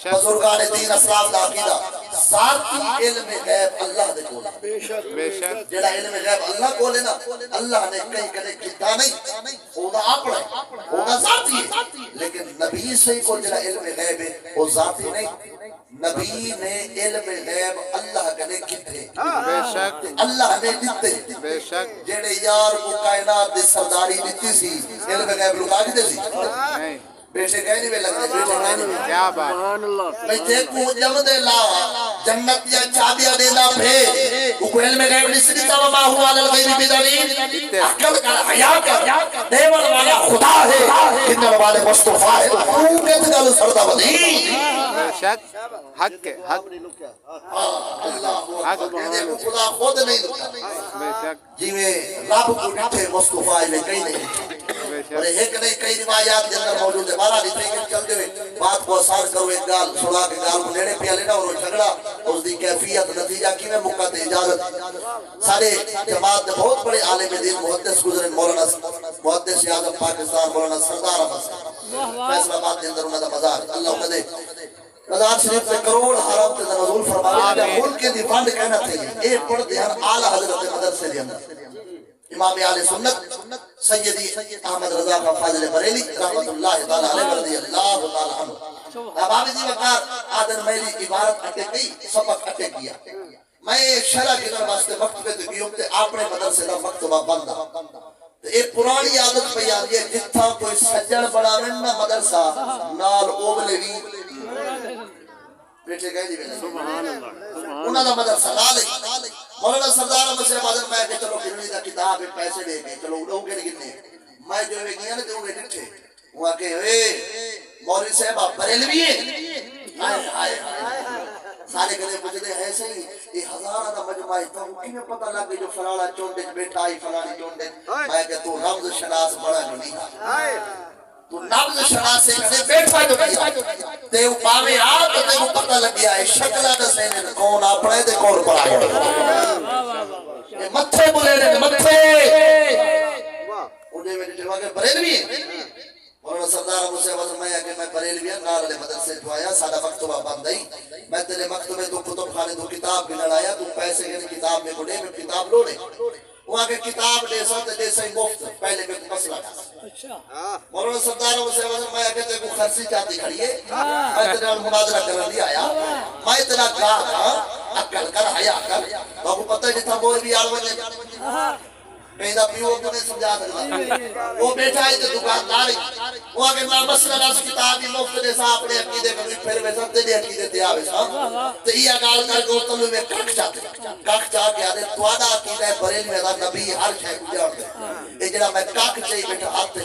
بزرگان دین اسلام دا عقیدہ ذاتی علم غیب اللہ دے کول بے شک جڑا علم غیب اللہ کول ہے نا اللہ نے کہیں کدے کیتا نہیں او دا اپنا ہے او دا ذاتی ہے لیکن نبی سے کو جڑا علم غیب ہے وہ ذاتی نہیں نبی نے علم غیب اللہ کنے کیتے بے شک اللہ نے دیتے بے شک جڑے یار کو کائنات دی سرداری دیتی سی علم غیب لکا کے سی نہیں بیٹے کہیں نہیں لگتے بیٹے کہیں نہیں کیا بات بیٹے کو جم دے لا جنت یا چابیاں دینا پھے اکویل میں گئے بڑی سکتا وما ہوا للغیبی بدلیل اکل کر حیاء کر دیول والا خدا ہے کنر والے مصطفیٰ ہے اوکت گلو سردہ بدی بے شک حق ہے حق اللہ خدا خود نہیں لکھا بے شک جی میں رب کو ڈھٹے مصطفیٰ میں کئی نہیں اور ایک نہیں کئی روایات کے اندر موجود ہے بارہ نہیں کہ چل دے بات کو آسان کرو ایک گال چھوڑا کے گال کو لینے پیا لینا اور جھگڑا اس دی کیفیت نتیجہ کی میں موقع دے اجازت سارے جماعت نے بہت بڑے عالم دین محدث گزرے مولانا محدث اعظم پاکستان مولانا سردار احمد فیصلہ آباد کے اندر انہوں نے مزار اللہ انہوں نے مزار شریف سے کروڑ حرام کے نزول فرمانے ملک کے دی فنڈ کہنا تھے ایک پڑھ دھیان اعلی حضرت مدرسے دے اندر امام اہل سنت سیدی احمد رضا کا فاضل بریلی رحمت اللہ تعالی علیہ رضی اللہ تعالی عنہ ابابی جی وقار آدن میری عبارت اٹک گئی سبق اٹک گیا میں شرع کے در واسطے وقت پہ تو گیوں تے اپنے مدرسے دا مکتبہ بندہ ایک پرانی عادت پہ یاد یہ جتھا کوئی سجن بڑا رہنا مدرسہ نال اوبلے بھی بیٹھے گئے دی سبحان اللہ انہاں دا مدرسہ نال مولانا سردار احمد سے بادل میں کہ چلو گرنی دا کتاب ہے پیسے دے کے چلو اڑو کے گرنے میں جو ہے گیا نا تو وہ ڈٹھے وہ کہ اے مولوی صاحب بریلوی ہے ہائے سارے کہتے پوچھتے ہیں صحیح یہ ہزارہ دا مجمع ہے تو کیوں پتہ لگ گئی جو فلانا چونڈے بیٹھا ہی فلانی چونڈے میں کہ تو رمز شناس بڑا جو نہیں تو نبض شناس سے کہتے بیٹھا جو نہیں تے وہ پاوے آت تے وہ پتہ لگ گیا ہے شکلہ نسینے کون اپنے تے کون پر آئے متھے بولے رہے متھے انہیں میں جواب کہ بریلوی ہے مولانا سردار ابو سے وزن میں کہ میں بریلوی ہے نار علی مدرسے جو آیا سادہ مکتبہ بند آئی میں تیرے مکتبے تو کتب خانے تو کتاب بھی لڑایا تو پیسے گئے کتاب میں بڑے میں کتاب لوڑے وہاں کے کتاب دے ساتھ دے سہی مفت پہلے میں مسئلہ تھا مولانا سردار ابو سے وزن میں کہ تیرے کو خرسی چاہتی کھڑی ہے میں تیرے مناظرہ کرنے لیا آیا میں تیرا گاہ تھا اکل کر حیاء کر باقو پتہ ہے جتنا بول بھی آڑ بنے پیدا پیو تو نے سمجھا دیا وہ بیٹھا ہے تو دکاندار وہ اگر میں مسئلہ راس کتابی مفت دے سا اپنے عقیدے کو پھر ویسا تیرے عقیدے تے آوے سا تو یہ گال کر کے تلو میں کاک چاہتے کے آدھے توانا عقیدہ ہے بریل میں نبی ہر شے کو جان دے یہ جڑا میں کاک چاہی بیٹھا ہاتھ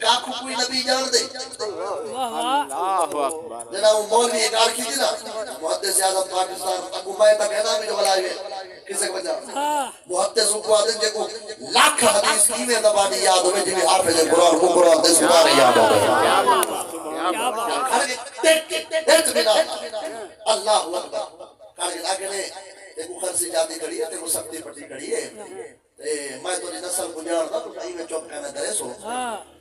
کاک کوئی نبی جان دے اللہ اکبر جنا وہ مولوی ایک آر کی تھی نا محدث اعظم پاکستان ابو میں تک کہنا بھی جو بلائے کسے کو بجا محدث کو آدھے جے کو لاکھ حدیث کی میں زبانی یاد ہوئے جنہی حافظ قرآن کو قرآن دے سباری یاد ہوئے اللہ اکبر کارگل آگے نے ایک خرسی جاتی کھڑی ہے ایک سکتی پٹی کھڑی ہے میں تو نسل کو جانتا تو کہیں میں چوپ کہنا کرے سو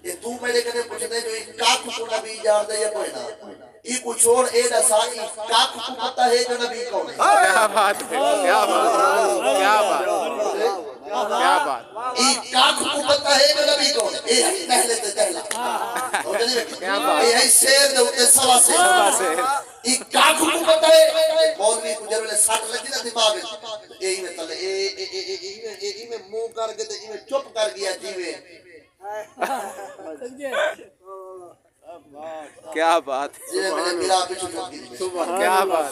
یہ تو میرے کہنے پوچھتے جو ایک کاک کو نبی جان دے یا کوئی نا ای کو چھوڑ اے دسائی کاک کو پتہ ہے جو نبی کون ہے کیا بات ہے کیا بات کیا بات کیا بات ایک کاک کو پتہ ہے جو نبی کون ہے اے ہے پہلے تے جہلا اے ہے شیر دے اتے سوا سے ایک کاک کو پتہ ہے مولوی کو جرولے ساتھ لگی نا دماغ اے میں تلے اے میں منہ کر کے تے میں چپ کر گیا جیوے کیا بات کیا بات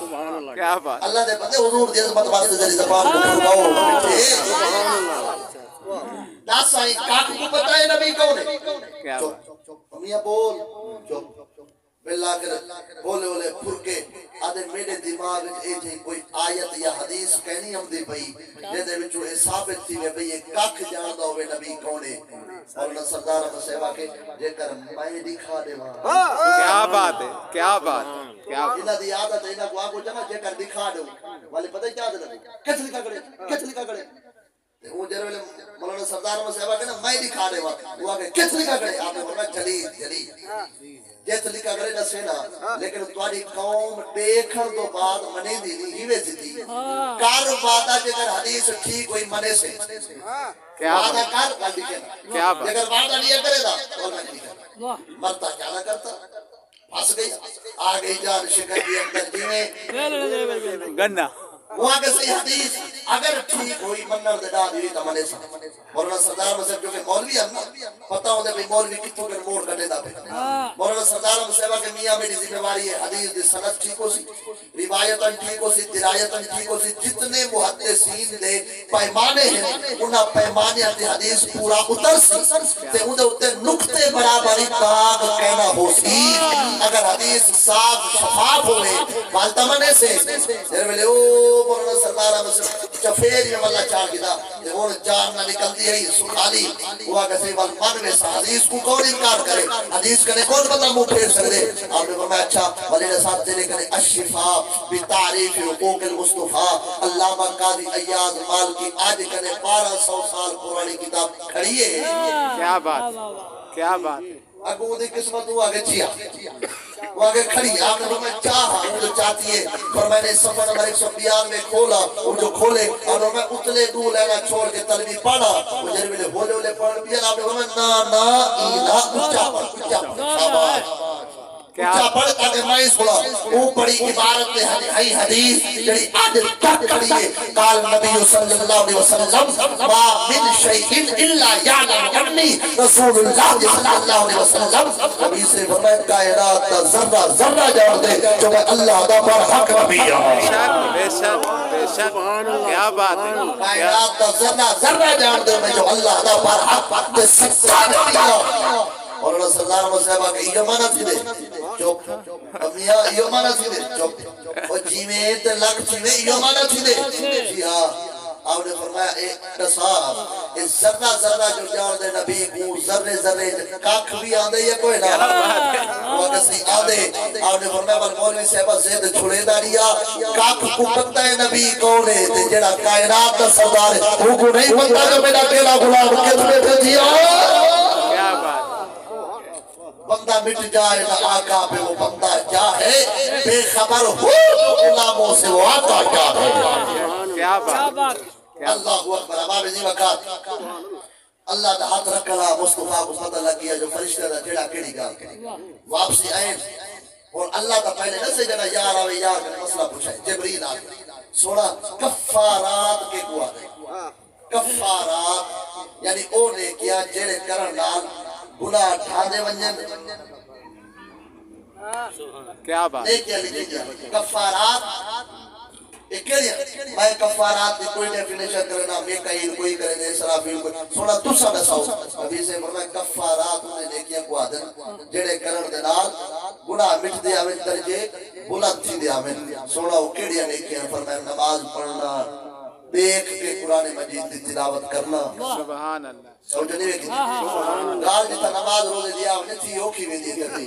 کیا بات اللہ دے بندے حضور دی عظمت واسطے ذری زبان کو پھرگاؤ دس آئی کاک کو پتہ ہے نبی کون ہے کیا بات میاں بول چپ بلا کر بولے بولے پھرکے آدھے میرے دماغ اے تھی کوئی آیت یا حدیث کہنی ہم دی پئی جیدے بچو اے ثابت تھی بھئی یہ کاک جاندہ ہوئے نبی کونے اور اللہ سردار احمد صاحبہ کے جے کر میں دکھا دے وہاں کیا بات ہے کیا بات کیا انہا دی عادت ہے انہا کو آگو جانا جے کر دکھا دے والے پتہ ہی کیا دے لگے کچھ لکھا کرے وہ جرولے مولانا سردار احمد صاحبہ کے نا میں دکھا دے وہاں وہ آگے کچھ لکھا کرے آپ نے فرمایا جلی جیت لکھا کرے نہ سینا لیکن تمہاری قوم دیکھن تو بعد منے دی نہیں ہی ویسی تھی کار وعدہ جگر حدیث ٹھیک ہوئی منے سے وعدہ کار غلطی کہنا جگر وعدہ نہیں کرے دا اور نہ کرے مرتا کیا نہ کرتا پھنس گئی آگئی جان شکر دی اندر جیویں گنہ وہاں کے صحیح حدیث اگر ٹھیک ہوئی منر دے ڈا دیوی تا منے سا مولانا سردار مصیب جو کہ مولوی ہے پتہ ہوں دے بھی مولوی کتوں کے موڑ کٹے دا پہ مولانا سردار مصیبہ کے میاں میری ذمہ واری ہے حدیث دی سند ٹھیک ہو سی روایتاں ٹھیک ہو سی درایتاں ٹھیک ہو سی جتنے محدثین دے پیمانے ہیں انہاں پیمانے تے حدیث پورا اتر سی تے اون دے اوتے نقطے برابری داغ کہنا ہو سی اگر حدیث صاف شفاف ہوئے والتا منے سے دیر میں لے او مولانا سردار مصیب چفیر میں اللہ چاہ گیا وہ جان نہ نکل دی ہے سخالی ہوا کسی والمن میں سا حدیث کو کون انکار کرے حدیث کرے کون بندہ منہ پھیر سکتے آپ نے فرمایا اچھا ولیل صاحب دینے کرے الشفاء بتعریف حقوق المصطفیٰ علامہ قاضی ایاز مالکی آج کرے 1200 سال پرانی کتاب کھڑی ہے کیا بات اگو دی قسمت ہوا آگے چیا وہ آگے کھڑی آپ نے فرمایا چاہا وہ جو چاہتی ہے فرمایا نے صفحہ نمبر 192 میں کھولا وہ جو کھولے اور میں اتلے دو لینا چھوڑ کے تلوی پڑھا وہ جنہی میں ہولے پڑھ پیا آپ نے فرمایا نا اینا اچھا پڑھ شاباش اچھا پڑھ تاکہ میں سنا وہ بڑی عبارت ہے حدیث جڑی آج تک کھڑی ہے قال نبی صلی اللہ علیہ وسلم ما من شیء الا یعلم عنی رسول اللہ صلی اللہ علیہ وسلم نبی سے فرمایا کائنات کا ذرہ ذرہ جان دے جو میں اللہ دا پر حق نبی ہوں بے شک کیا بات ہے کائنات کا ذرہ ذرہ جان دے میں جو اللہ دا پر حق دے سچا نبی ہوں اور اللہ صلی اللہ علیہ وسلم کہ یہ مانا تھی دے چوپ امیہ یہ مانا تھی دے چوپ اور جیویں تے لگ تھی دے یہ مانا تھی دے جی ہاں آپ نے فرمایا ایک تصاب اس ذرہ ذرہ جو جان دے نبی کو ذرے ذرے کاکھ بھی آدھے یا کوئی نہ وہ کسی آدھے آپ نے فرمایا بل مولوی صاحبہ زید چھوڑے داریا کاکھ کو پتہ ہے نبی کونے تے جڑا کائنات دا سردار ہے وہ کو نہیں پتہ جو میرا تیرا غلام کتنے تھے جی کیا بات بندہ مٹ جائے نہ آقا پہ وہ بندہ کیا ہے بے خبر ہو غلاموں سے وہ آقا کیا ہے کیا بات اللہ اکبر اباب عظیم وقات اللہ دا ہاتھ رکھنا مصطفیٰ کو پتہ لگ گیا جو فرشتہ دا جڑا کیڑی گال واپسی آئے اور اللہ دا پہلے نہ سے جنا یار آوے یار کا مسئلہ پوچھا جبریل آگے سونا کفارات کے کو آگے کفارات یعنی او نے کیا جڑے کرن نال گناہ ٹھانے ونجن کیا بات دیکھیا لکھی گیا کفارات ایک کہہ دیا میں کفارات کی کوئی ڈیفینیشن کرنا میکائیل کوئی کرنے اسرافیل کوئی سونا تُسا بساؤ ابھی سے فرمائے کفارات انہیں نیکیاں کو آدن جڑے کرن دنال گناہ مٹ دیا میں درجے بلند تھی دیا میں سونا وہ کیڑیا نیکیاں فرمائے نماز پڑھنا دیکھ کے قرآن مجید کی تلاوت کرنا سبحان اللہ سمجھو نہیں ویکھی گال جتا نماز روزے دیا انہیں تھی اوکھی میں دی کرتی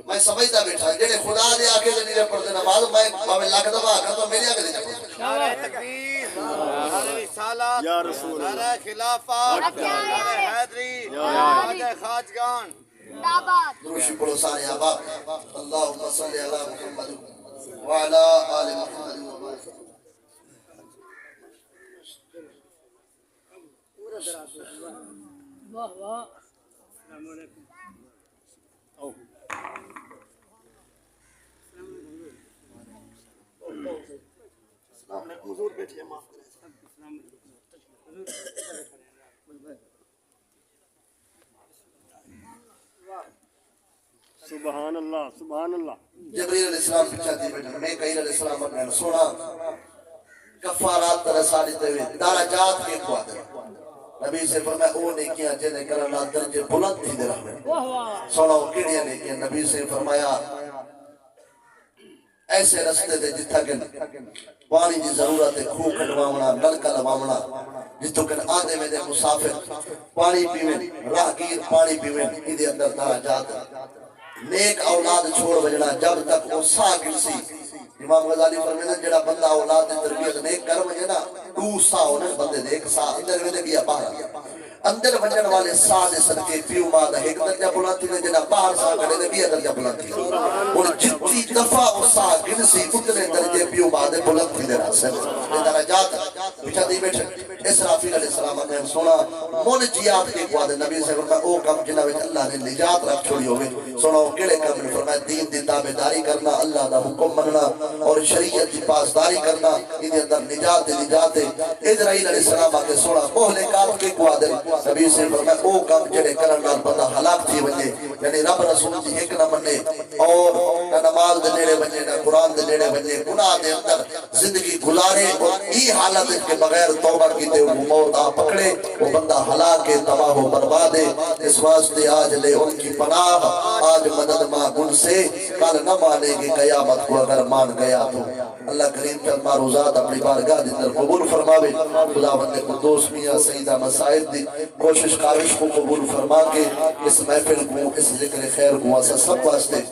میں سمجھتا بیٹھا جنہیں خدا دے آکے دے نہیں پڑھتے نماز میں باوے لاکھ دفعہ آکا تو میری آکے دے جاتا نعرہ تکبیر نعرہ رسالت یا رسول نعرہ خلافت نعرہ حیدری نعرہ خواجگان دروشی پڑھو سارے آباب اللہم صلی علی محمد وعلا آل محمد واہ واہ السلام علیکم السلام علیکم حضور بیٹھئے معاف کریں سبحان اللہ سبحان اللہ جبریل علیہ السلام پچھاتی بیٹھا میں کہیل علیہ السلام اپنے سونا کفارات ترسالی تیوے دارجات کے کو آدھر نبی سے فرمایا او نیکیاں جنہیں کرنا درجے بلند تھی دے رہے سونا وہ کیڑیاں نیکیاں نبی سے فرمایا ایسے رستے دے جتھا کہ پانی دی ضرورت ہے کھو کھٹواونا نلکا لواونا جتو کہ آدھے میں دے مسافر پانی پیویں راہگیر پانی پیویں ادھے اندر درجات نیک اولاد چھوڑ بجنا جب تک وہ ساکر سی امام غزالی فرمیدن جڑا بندہ اولاد دے تربیت نیک کر وجے نا دو سا ہونے بندے دیکھ سا اندر میں دے گیا باہر اندر وجن والے سا دے صدقے پیو ماں دا ایک درجہ بلانتی نے جنا باہر سا کڑے دے بیا درجہ بلانتی اور جتنی دفعہ وہ سا گنسی اتنے درجے پیو ماں دے بلانتی دے رہا سے یہ درجات بچہ دی بیٹھے اسرافیل علیہ السلام فرمائے سونا منجیات کے قواد نبی سے فرمائے او کم جنہ وچ اللہ نے نجات رکھ چھوڑی ہوئے سونا وہ کڑے کم نے فرمائے دین دی تابعداری کرنا اللہ دا حکم مننا اور شریعت دی پاسداری کرنا انہیں اندر نجات ہے اسرائیل علیہ السلام آکے سونا مہلکات کے قواد نبی سے فرمائے او کم جڑے کرن نال بندہ ہلاک تھی ونجے یعنی رب رسول دی ایک نہ مننے اور نہ نماز دے نیڑے ونجے نہ قرآن دے نیڑے ونجے گناہ دے اندر زندگی گزارے اور ای حالت کے بغیر توبہ کیتے وہ موت آ پکڑے وہ بندہ ہلاک تباہ و برباد ہے اس واسطے آج لے ان کی پناہ آج مدد مانگ سے کل نہ مانے گے قیامت کو اگر مان گیا تو اللہ کریم چل معروضات اپنی بارگاہ دے اندر قبول فرماوے خداوند قدوس میاں سید احمد صاحب دی کوشش کاوش کو قبول فرما کے اس محفل کو اس ذکر خیر کو اسا سب واسطے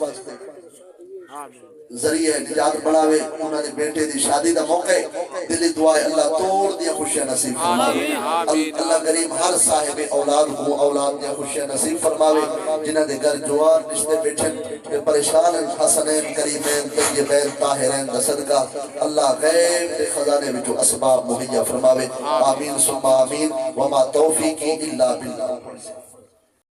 ذریعہ نجات بڑھاوے انہوں نے بیٹے دی شادی دا موقع دلی دعائے اللہ توڑ دیا خوشیاں نصیب فرماوے اللہ کریم ہر صاحب اولاد کو اولاد دیا خوشیاں نصیب فرماوے جنہ دے گھر جوان رشتے بیٹھن پریشان حسنین کریمین طیبین طاہرین دا صدقہ اللہ غیب دے خزانے میں جو اسباب مہیا فرماوے آمین ثم آمین وما توفیقی الا باللہ